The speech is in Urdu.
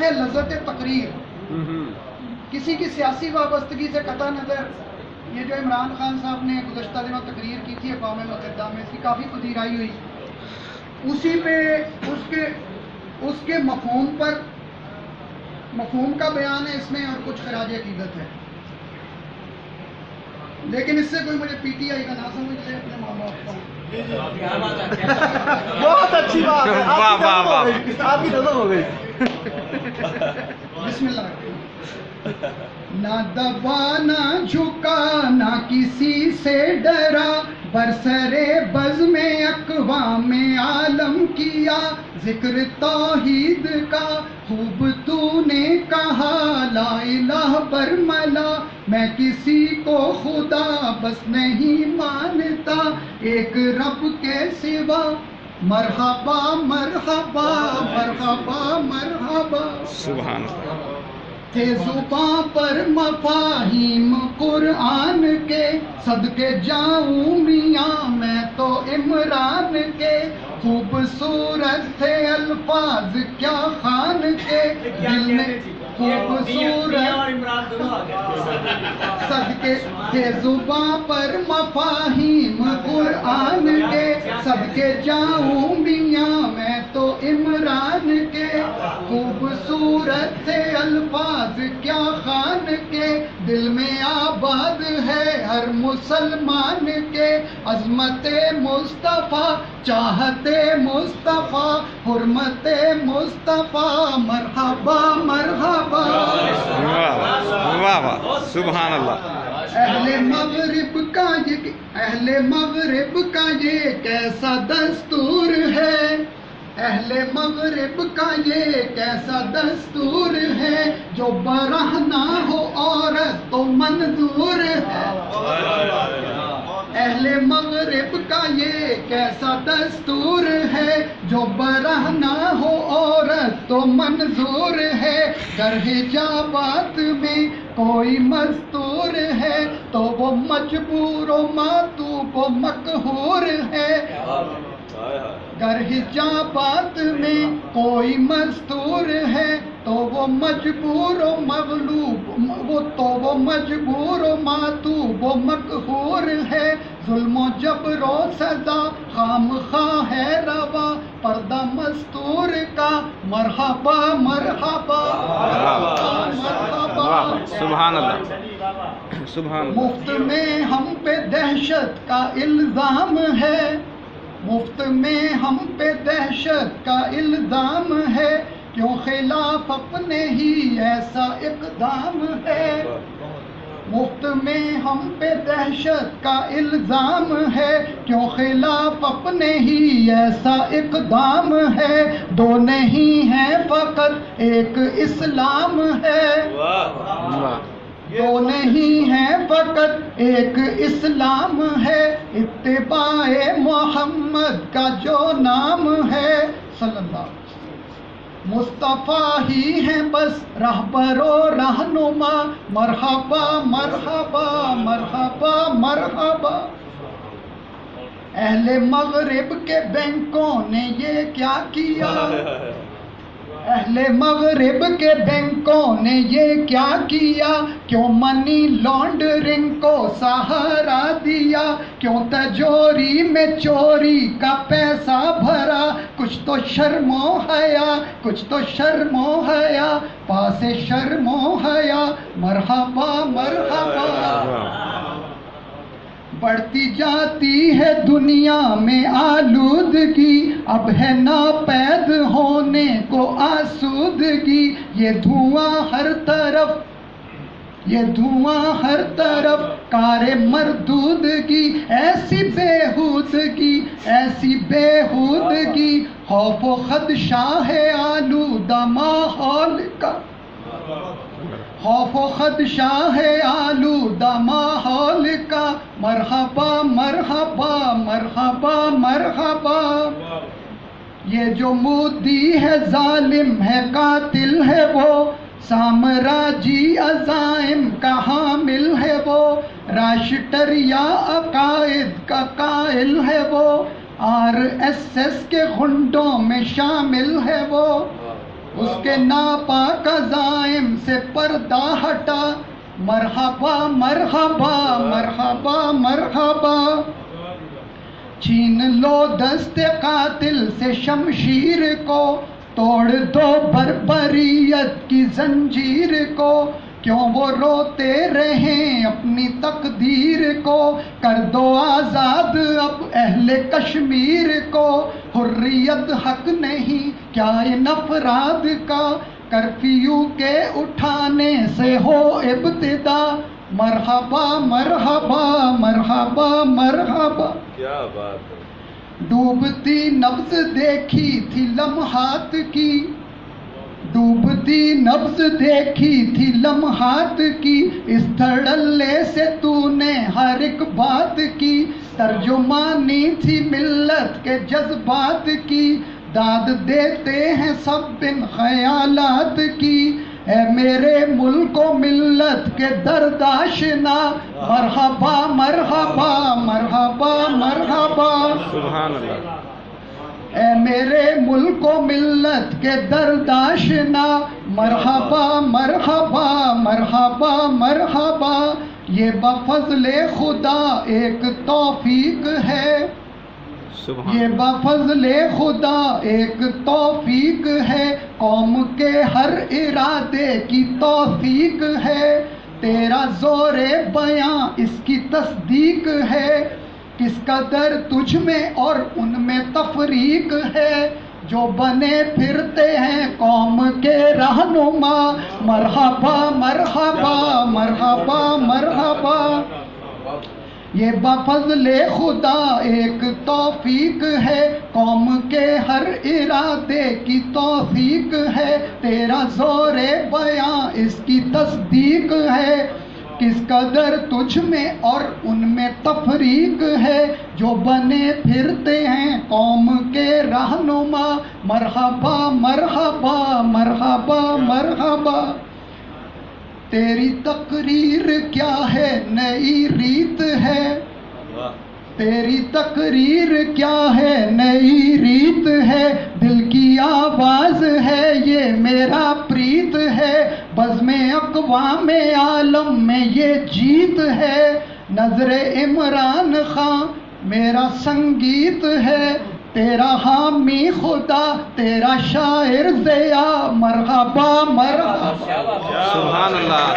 ہے لذت تقریر. کسی کی سیاسی وابستگی سے قطع نظر یہ جو عمران خان صاحب نے گزشتہ دنوں تقریر کی تھی اقوام متحدہ میں، اس کی کافی پذیرائی ہوئی. اسی پہ اس کے مفہوم کا بیان ہے اس میں، اور کچھ خراج عقیدت ہے. لیکن اس سے کوئی مجھے پی ٹی آئی کا نہ سمجھ لے، اپنے ماں باپ کا. بہت اچھی بات ہے، آپ کی نظم ہو گئی. بسم اللہ. نہ دبا نہ جھکا نہ کسی سے ڈرا، برسرے بزم اقوام عالم کیا. ذکر توحید کا خوب تو نے کہا، لا الہ برملا میں کسی کو خدا بس نہیں مانتا ایک رب کے سوا. مرحبا مرحبا مرحبا مرحبا. سبحان اللہ. تھے زباں پر مفاہیم قرآن کے، صدقے جاؤں میاں میں تو عمران کے. خوبصورت تھے الفاظ کیا خان کے، دل میں خوبصورت صدقے تھے زباں پر مفاہیم قرآن کے، صدقے جاؤں میاں میں تو عمران کے. خوبصورت تھے الفاظ کیا خان کے، دل میں آباد ہے ہر مسلمان کے. عظمت مصطفیٰ چاہت مصطفیٰ حرمت مصطفیٰ. مرحبا مرحبا. واہ واہ سبحان اللہ. اہل مغرب کا یہ کیسا دستور ہے، اہل مغرب کا یہ کیسا دستور ہے، جو برہنہ ہو عورت تو منظور ہے. اہل مغرب کا یہ کیسا دستور ہے، جو برہنہ ہو عورت تو منظور ہے. گر حجابات میں کوئی مستور ہے، تو وہ مجبور و معتوب و مقہور ہے. گر حجابات میں کوئی مستور ہے، تو وہ مجبور و مغلوب وہ مجبور و معتوب و مقہور ہے. ظلم و جبر و سزا خام خواہ ہے روا، پردہ مستور کا مرحبا مرحبا مرحبا. سبحان اللہ سبحان اللہ. مفت میں ہم پہ دہشت کا الزام ہے، مفت میں ہم پہ دہشت کا الزام ہے، کیوں خلاف اپنے ہی ایسا اقدام ہے. مفت میں ہم پہ دہشت کا الزام ہے، کیوں خلاف اپنے ہی ایسا اقدام ہے. دو نہیں ہیں فقط ایک اسلام ہے، دو نہیں ہیں فقط ایک اسلام ہے. اتباع محمد کا جو نام ہے صلی اللہ علیہ وسلم، مصطفیٰ ہی ہیں بس رہبر و رہنما. مرحبا مرحبا مرحبا مرحبا. اہل مغرب کے بینکوں نے یہ کیا کیا، اہل مغرب کے بینکوں نے یہ کیا کیا، کیوں منی لانڈرنگ کو سہارا دیا، کیوں تجوری میں چوری کا پیسہ بھرا. کچھ تو شرم و حیا، کچھ تو شرم و حیا، پاس شرم و حیا. مرحبا مرحبا. بڑھتی جاتی ہے دنیا میں آلودگی، اب ہے ناپید ہونے کو آسودگی. یہ دھواں ہر طرف کار مردودگی، ایسی بےہودگی خوف و خدشہ ہے آلودہ ماحول کا، خوف و خدشہ ہے آلودہ ماحول کا. مرحبا مرحبا مرحبا مرحبا. یہ جو مودی ہے ظالم ہے قاتل ہے وہ، سامراجی عزائم کا حامل ہے وہ، راشٹریہ عقائد کا قائل ہے وہ، RSS کے غنڈوں میں شامل ہے وہ. اس کے ناپاک عزائم سے پردہ ہٹا، مرحبا مرحبا مرحبا مرحبا، چھین لو دست قاتل سے شمشیر کو، توڑ دو بربریت کی زنجیر کو، کیوں وہ روتے رہیں اپنی تقدیر کو، کر دو آزاد اب اہل کشمیر کو، حریت حق نہیں کیا ان افراد کا، کرفیو کے اٹھانے سے ہو ابتدا، مرحبا مرحبا مرحبا مرحبا۔ کیا بات ہے۔ ڈوبتی نبض دیکھی تھی لمحات کی، ڈوبتی نبض دیکھی تھی لمحات کی، اس دھڑلے سے تو نے ہر ایک بات کی، ترجمانی تھی ملت کے جذبات کی، داد دیتے ہیں سب ان خیالات کی، اے میرے ملک و ملت کے درد آشنا، مرحبا مرحبا مرحبا مرحبا، سبحان اللہ۔ اے میرے ملک و ملت کے درد آشنا، مرحبا مرحبا مرحبا مرحبا، یہ بفضل خدا ایک توفیق ہے، یہ بفضل خدا ایک توفیق ہے، قوم کے ہر ارادے کی توثیق ہے، تیرا زور بیاں اس کی تصدیق ہے، کس قدر تجھ میں اور ان میں تفریق ہے، جو بنے پھرتے ہیں قوم کے رہنما، مرحبا مرحبا مرحبا مرحبا، یہ بفضل خدا ایک توفیق ہے، قوم کے ہر ارادے کی توثیق ہے، تیرا زور بیاں اس کی تصدیق ہے، کس قدر تجھ میں اور ان میں تفریق ہے، جو بنے پھرتے ہیں قوم کے رہنما، مرحبا مرحبا مرحبا مرحبا، تیری تقریر کیا ہے نئی ریت ہے، تیری تقریر کیا ہے نئی ریت ہے، دل کی آواز ہے یہ میرا پریت ہے، بزم اقوام عالم میں یہ جیت ہے، نظر عمران خان میرا سنگیت ہے، تیرا حامی خدا تیرا شاعر ضیا، مرحبا مرحبا، سبحان اللہ۔